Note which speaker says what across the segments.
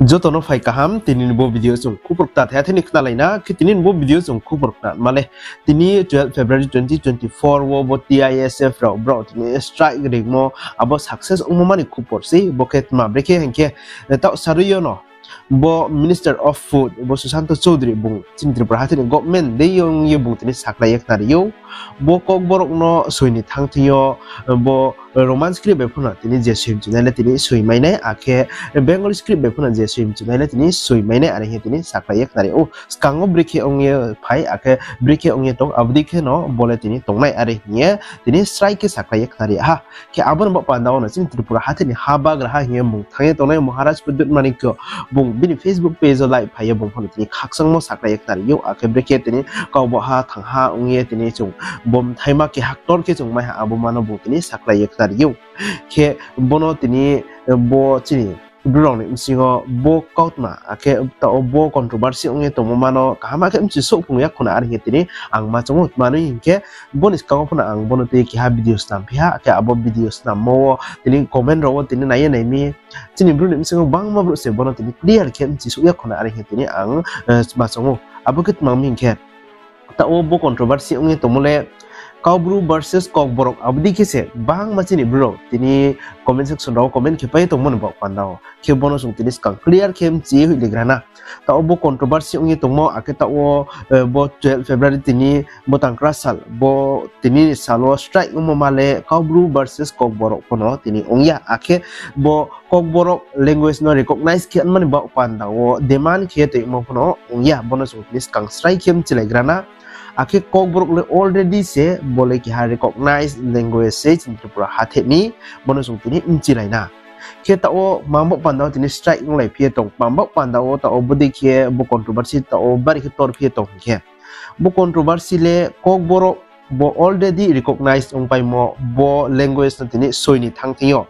Speaker 1: Jotono fai kaham tinin bo video jong kuprokta the thini khna laina ki tinin bo video jong kuprokta male tini 12 February 2024 wo bo TISF ro bro tini strike ring mo abo success umumani kuporsi boket ma breke henke ta saruyo no bo Minister of Food bo Susanto Chaudhary bung tin Tripura hatin government de yong ye bung tini sakla yak nariyo bo kok borok no soini thangthiyo bo Roman script be phuna tini je swim chunai tini sui maine akhe Bengali script be phuna je swim chunai tini sui maine are he tini sakla yak nari o skango brike ongye phai akhe brike ongye tong abdi khe no bole tini tongnai are hiye tini strike ke sakla yak nari ha ke abon ba pandao na tin Tripura hatin haba graha hiye mung thange tonai Maharaj Pudut manikyo bung bini Facebook page live phai bung phuna tini khaksang mo sakla yak nari yo akhe brike tini kawbo ha thangha ongye tini chung bom thaima ke haktor ke chung mai ha abo mano bung tini sakla yak yo ke bono tini bo chini brong ni singo bo kautma ake ta bo controversy onge to mano kama ke mchi so phung yak khona ar tini ang ma chongo mano inke bonis ka phuna ang bono te ki ha videos nam pha ke abo videos nam mo tini comment ro tini nai nai mi chini bro ni singo bang ma bro se bono tini clear ke mchi so yak khona ar tini ang ma chongo abo ket mam inke ta bo controversy onge to mole Kaubru versus Kokborok abdi kise bang macini bro tini comment section raw comment ke pai tongmon ba pandao ke bono sung tini skang clear kem chi hui legrana ta obo controversy ungi tongmo ake ta o bo 12 February tini bo tangkrasal bo tini salo strike umo male Kaubru versus Kokborok kono tini ongya ake bo Kokborok language no recognize ke man ba pandao demand ke te mo kono ongya bono sung tini skang strike kem chi legrana ake Kokborok le already se boleh ki ha recognize language se Tripura hathe ni bono sung tini inchi laina ke ta o mambo pandao tini strike nglai phie tong mambo pandao ta o budi ke bo controversy ta o bari ke tor phie tong ke bo controversy le Kokborok bo already recognized ong pai mo bo language na tini soini thangthiyo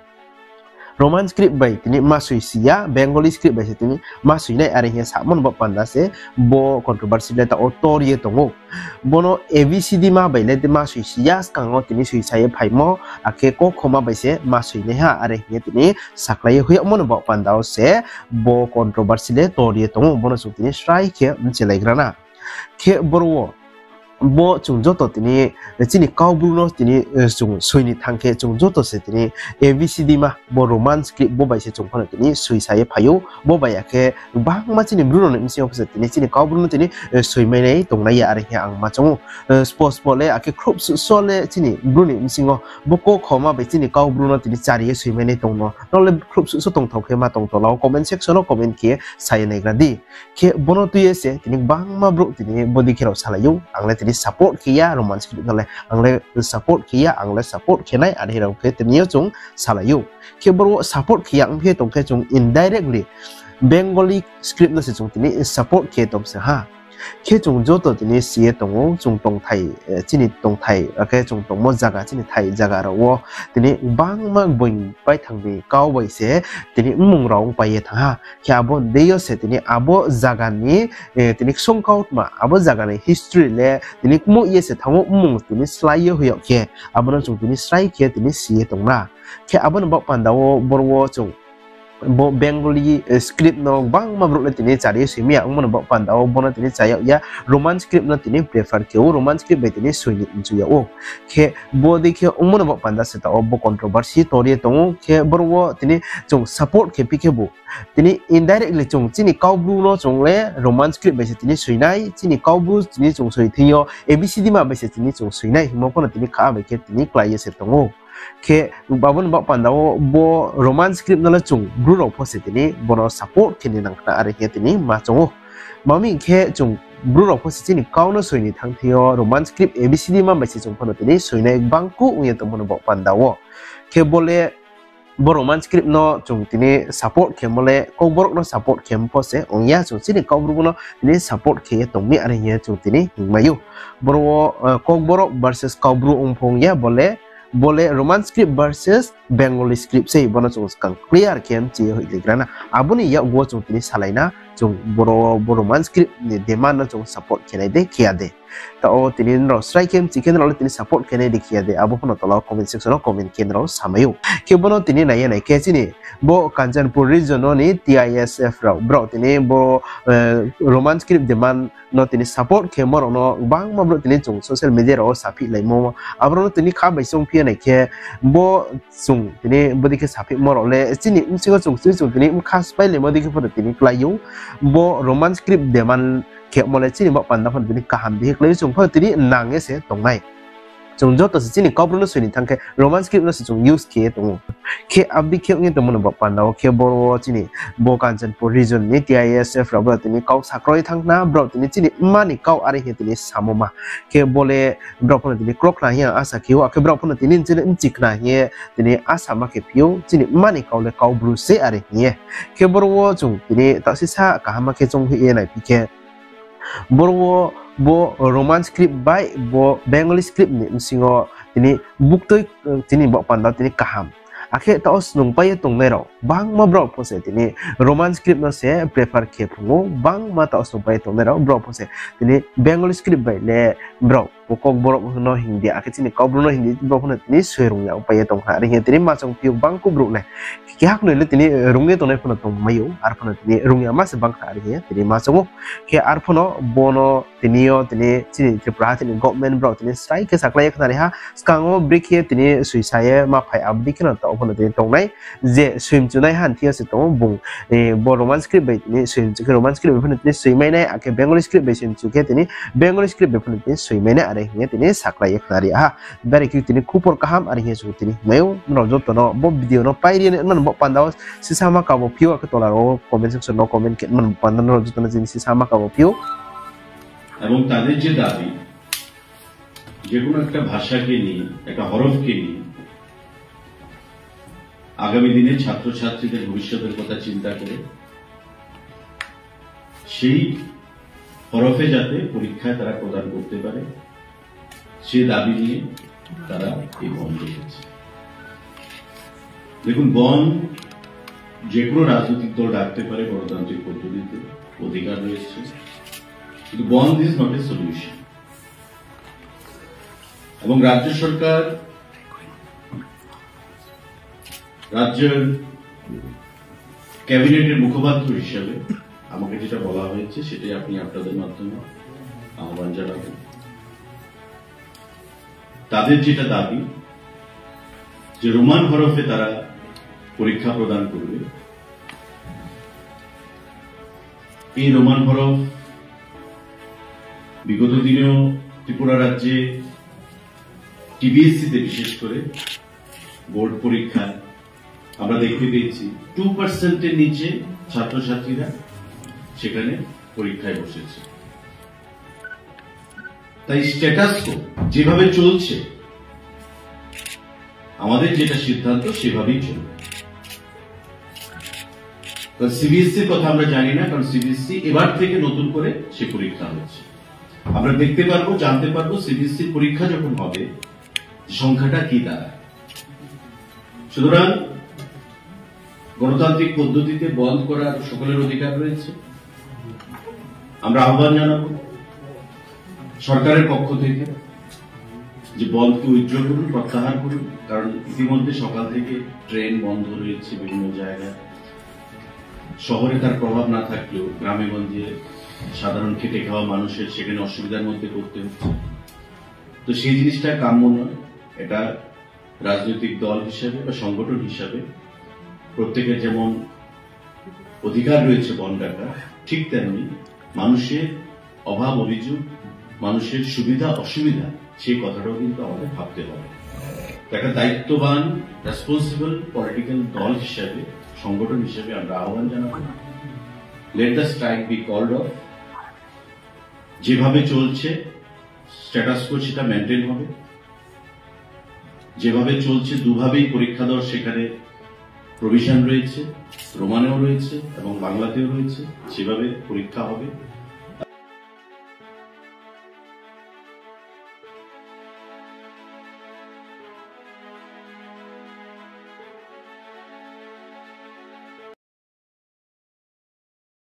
Speaker 1: Roman script by tini masui sia Bengali script by tini masui nai are hiya samon ba panda se bo controversy le ta autor ye tongo bono ABCD ma by le masui sia skango tini sui sai phai mo ake ko khoma by se masui ne ha are hiya tini saklai hui mon ba panda se bo controversy le tor ye tongo bono su tini strike ke mchelai grana ke borwo bo chung joto tini chini Kaubru no tini chung soini thangke chung joto se tini ABCD ma bo Roman script bo bai se chung phana tini sui sai phayo bo bai ake bang ma chini Bruno ne msi office tini chini Kaubru no tini sui mai nei tongnai ya are ang ma chung sports bole ake crop so le chini Bruno msingo bo ko khoma bai chini Kaubru no tini chari sui mai nei tongno no le crop so tong thok ke ma tong to law comment section no comment ke sai nei gradi ke bono tu ye se tini bang ma bro tini body kero salayu angle tini support kia Roman script ngale angle support kia angle support kenai ada hirau ke temio chung salayu ke bro support kia ang phe tong ke chung indirectly Bengali script na se chung tini support ke tong se ha ke chung joto tini sie tong chung tong thai chini tong thai ake chung tong mo jaga chini thai jaga ro tini bang ma boing pai thangbi kaw bai se tini mung rong pai tha ha kya bo deyo se tini abo jaga ni tini song kaut ma abo jaga ni history le tini mo ye se thamo mung tini slide hoyo ke abo chung tini slide ke tini sie tong na ke abo no ba pandawo borwo chung bo Bengali script no bang ma bro tini chari simia umon ba pandao bono tini chaya ya Roman script no tini prefer ke Roman script be tini suini inchu ya o ke bo dekhe umon ba panda se ta bo controversy tori tong ke borwo tini chung support ke pike bu tini indirectly chung chini Kaubru no chung le Roman script be se tini suinai chini Kaubru tini chung sui thiyo ABCD ma be se tini chung suinai mo kono tini kha be ke tini klai se tongo ke babon ba pandao bo Roman script nala chung Bruno pose tini bono support kini nangna are ke tini ma chongo mami ke chung Bruno pose tini kauno soini thangthio Roman script ABCD ma ba se chung phono tini soina bangku uye to bono ba pandao ke bole bo Roman script no chung tini support ke mole Kokborok no support ke pose ongya chung tini Kaubru no tini support ke tongmi are ye chung tini hingmayu boro Kokborok versus Kaubru ongphong ya boleh Roman script versus Bengali script say bono chung skang clear kem chi hoi legrana abuni ya go chung tini salaina jung boro roman script ni demand no jung support kenai de kia de ta o tini ro strike kem chicken ro tini support kenai de kia de abo phono tola comment section no comment ken ro samayo ke bono tini nai ke chini bo Kanchanpur region no ni TISF ro bro tini bo roman script demand no tini support ke moro no bang ma bro tini jung social media ro sapi lai mo abro no tini kha bai song pia nai ke bo jung tini bodi ke sapi moro le chini umsigo jung tini khas pai le modi ke phono tini klayu bo roman script demand ke mole chini ba panda phon tini kaham bi klei jung pho tini nange se tongnai jung jo to chini kabru no suni thangke roman script no jung use ke tong ke abdi ke ngi tomo ba panda ke boro chini bo Kanchanpur region ni TISF ra ba tini kau sakroi thangna bro tini chini mani kau ari he tini samoma ke bole bro phon tini krok na ya asa ke wa ke bro phon tini chini chikna ye tini asa ma ke piu chini mani kau le kau bru se ari ye ke boro jung tini ta si sa kahama ke jung hi nai pike boro bo roman script by bo bengali script ni msingo tini book toy tini bo panda tini kaham akhe taos nung pai tong nero bang ma bro pose tini roman script no se prefer ke phungo bang ma taos nung pai tong nero bro pose tini bengali script by le bro pokok borok no hindi akhe tini kau bro no hindi bro phone tini suerung ya pai tong ha ri tini ma chong piu bang ku bro ne ki hak no le tini runge to ne phone tong mayu ar phone tini rungya ma se bang ha ri tini ma chong ke ar phone bono tinio tini chini tripura tini government bro tini strike ke saklai khna ri ha skango break he tini suisaye ma phai abdi kena to phone tini tongnai je swim chunai han thia se tong bung bo roman script bai tini swim chu roman script phone tini suimai nai ake bengali script bai swim chu ke tini bengali script bai phone tini suimai nai are he tini saklai khna ri ha bare ki tini kupor kaham are he chu tini mayo no joto no bo video no pairi ne man bo pandao sisama ka bo piu ak tolaro comment section no comment ke man pandan no joto na jin sisama ka bo piu
Speaker 2: এবং তাদের যে দাবি যে কোনো একটা ভাষাকে নিয়ে একটা হরফকে নিয়ে আগামী দিনে ছাত্রছাত্রীদের ভবিষ্যতের কথা চিন্তা করে সেই হরফে যাতে পরীক্ষায় তারা প্রদান করতে পারে সেই দাবি নিয়ে তারা এই বন্ধ করেছে দেখুন বন্ধ যে কোনো রাজনৈতিক দল ডাকতে পারে গণতান্ত্রিক পদ্ধতিতে অধিকার রয়েছে কিন্তু বন্ধ ইজ নট এ সলিউশন এবং রাজ্য সরকার রাজ্যের ক্যাবিনেটের মুখপাত্র হিসেবে আমাকে যেটা বলা হয়েছে সেটাই আপনি আপনাদের মাধ্যমে আহ্বান জানাবেন তাদের যেটা দাবি যে রোমান হরফে তারা পরীক্ষা প্রদান করবে এই রোমান হরফ বিগত দিনেও ত্রিপুরা রাজ্যে টিবিএসসিতে বিশেষ করে বোর্ড পরীক্ষায় আমরা দেখতে পেয়েছি 2% নিচে ছাত্রছাত্রীরা সেখানে পরীক্ষায় বসেছে তাই স্ট্যাটাস কো যেভাবে চলছে আমাদের যেটা সিদ্ধান্ত সেভাবেই চলবে সিবিএসসির কথা আমরা জানি না কারণ সিবিএসসি এবার থেকে নতুন করে সে পরীক্ষা হচ্ছে আমরা দেখতে পারবো জানতে পারবো সিবিএসসি পরীক্ষা যখন হবে সংখ্যাটা কি দাঁড়ায় সুতরাং গণতান্ত্রিক পদ্ধতিতে বন্ধ করার সকলের অধিকার রয়েছে আমরা আহ্বান জানাবো সরকারের পক্ষ থেকে যে বন্ধকে উইথড্র করুন প্রত্যাহার করুন কারণ ইতিমধ্যে সকাল থেকে ট্রেন বন্ধ রয়েছে বিভিন্ন জায়গায় শহরে তার প্রভাব না থাকলেও গ্রামে গঞ্জে সাধারণ খেটে খাওয়া মানুষের সেখানে অসুবিধার মধ্যে পড়তে হচ্ছে তো সেই জিনিসটা কাম্য নয় এটা রাজনৈতিক দল হিসাবে বা সংগঠন হিসাবে প্রত্যেকের যেমন অধিকার রয়েছে বন্ধ ডাকা ঠিক তেমনি মানুষের অভাব অভিযোগ মানুষের সুবিধা অসুবিধা সেই কথাটাও কিন্তু আমাদের ভাবতে হবে একটা দায়িত্ববান রেসপন্সিবল পলিটিক্যাল দল হিসাবে সংগঠন হিসেবে আমরা আহ্বান জানাবো let the strike be called off যেভাবে চলছে স্ট্যাটাস কো সেটা মেনটেন হবে যেভাবে চলছে দুভাবেই পরীক্ষা দেওয়ার সেখানে প্রভিশন রয়েছে রোমানেও রয়েছে এবং বাংলাতেও রয়েছে সেভাবে পরীক্ষা হবে